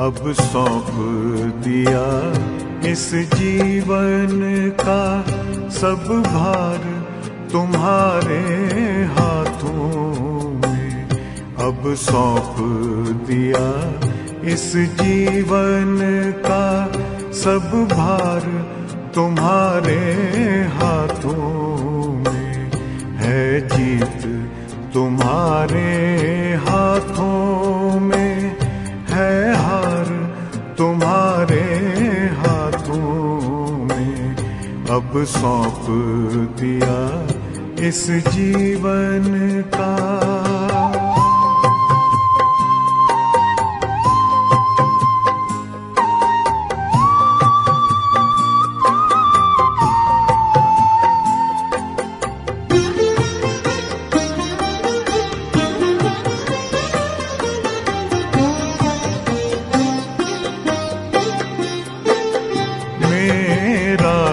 अब सौंप दिया इस जीवन का सब भार तुम्हारे हाथों में। अब सौंप दिया इस जीवन का सब भार तुम्हारे हाथों में। है जीत तुम्हारे हाथों में, है हार तुम्हारे हाथों में। अब सौंप दिया इस जीवन का।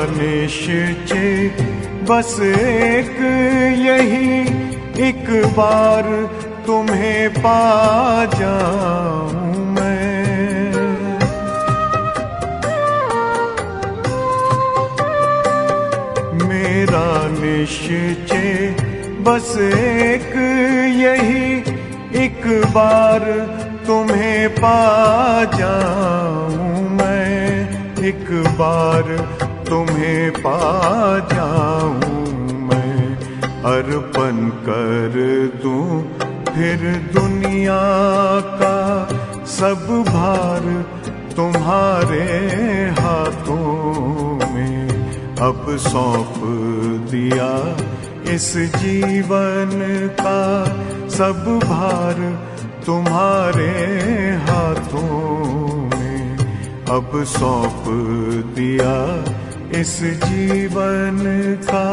निश्चय बस एक यही, एक बार तुम्हें पा जाऊं मैं। मेरा निश्चय बस एक यही, एक बार तुम्हें पा जाऊं मैं। एक बार तुम्हें पा जाऊं मैं। अर्पण कर दूं फिर दुनिया का सब भार तुम्हारे हाथों में। अब सौंप दिया इस जीवन का सब भार तुम्हारे हाथों में। अब सौंप दिया इस जीवन का।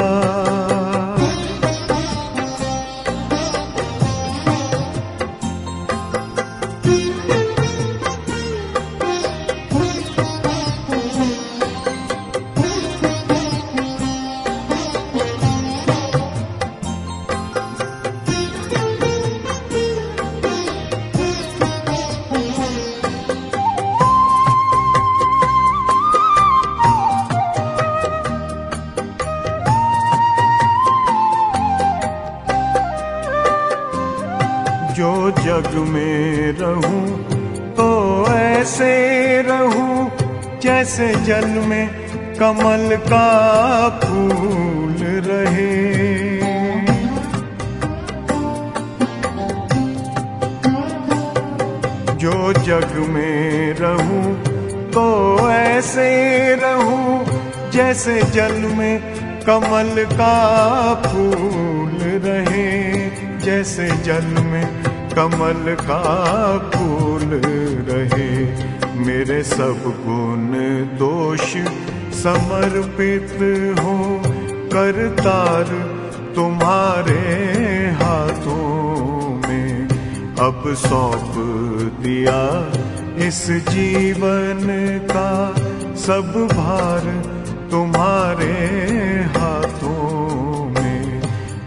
जो जग में रहूं तो ऐसे रहूं जैसे जल में कमल का फूल रहे। जो जग में रहूं तो ऐसे रहूं जैसे जल में कमल का फूल रहे। जैसे जल में कमल का फूल रहे। मेरे सब गुण दोष समर्पित हो करतार तुम्हारे हाथों में। अब सौंप दिया इस जीवन का सब भार तुम्हारे हाथों में।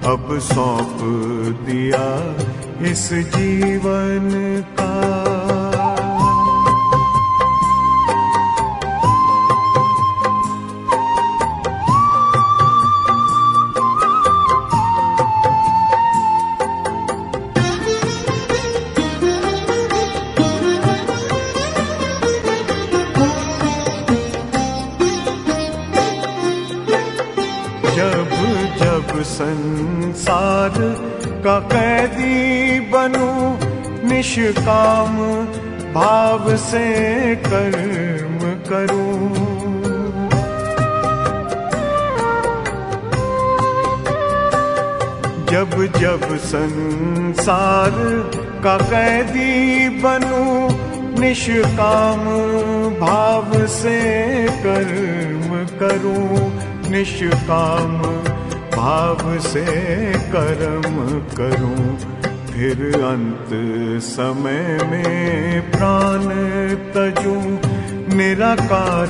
अब सौंप दिया इस जीवन का। जब जब संसार का कैदी बनूं निष्काम भाव से कर्म करूं। जब जब संसार का कैदी बनूं निष्काम भाव से कर्म करूं। निष्काम भाव से कर्म करूं। फिर अंत समय में प्राण तजूं निराकार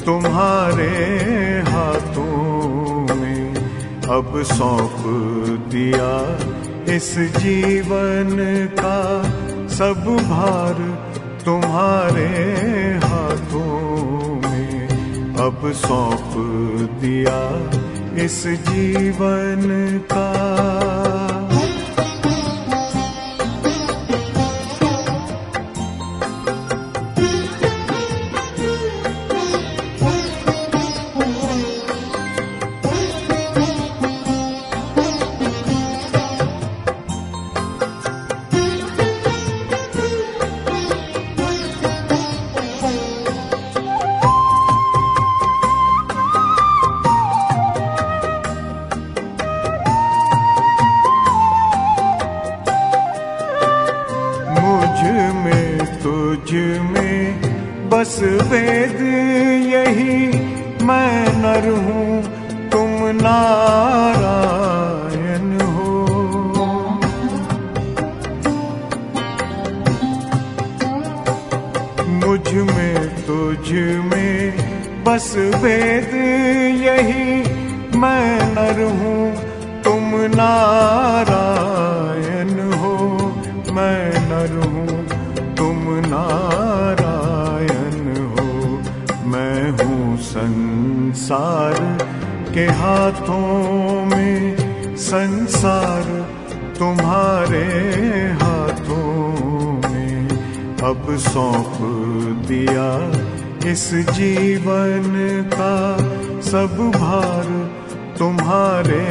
तुम्हारे हाथों में। अब सौंप दिया इस जीवन का सब भार तुम्हारे हाथों में अब सौंप दिया इस जीवन का। तुझ में बस वेद यही, मैं नर हूँ तुम नारायण हो। मुझ में तुझ में बस वेद यही, मैं नर हूँ तुम नारायण हो। मैं नर हूँ तुम नारायण हो। मैं हूँ संसार के हाथों में, संसार तुम्हारे हाथों में अब सौंप दिया इस जीवन का। सब भार तुम्हारे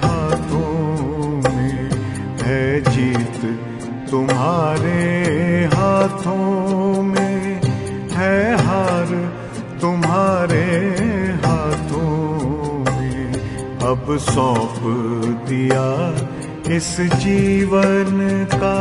हाथों में है, जीत तुम्हारे हाथों में है, हार तुम्हारे हाथों में अब सौंप दिया इस जीवन का।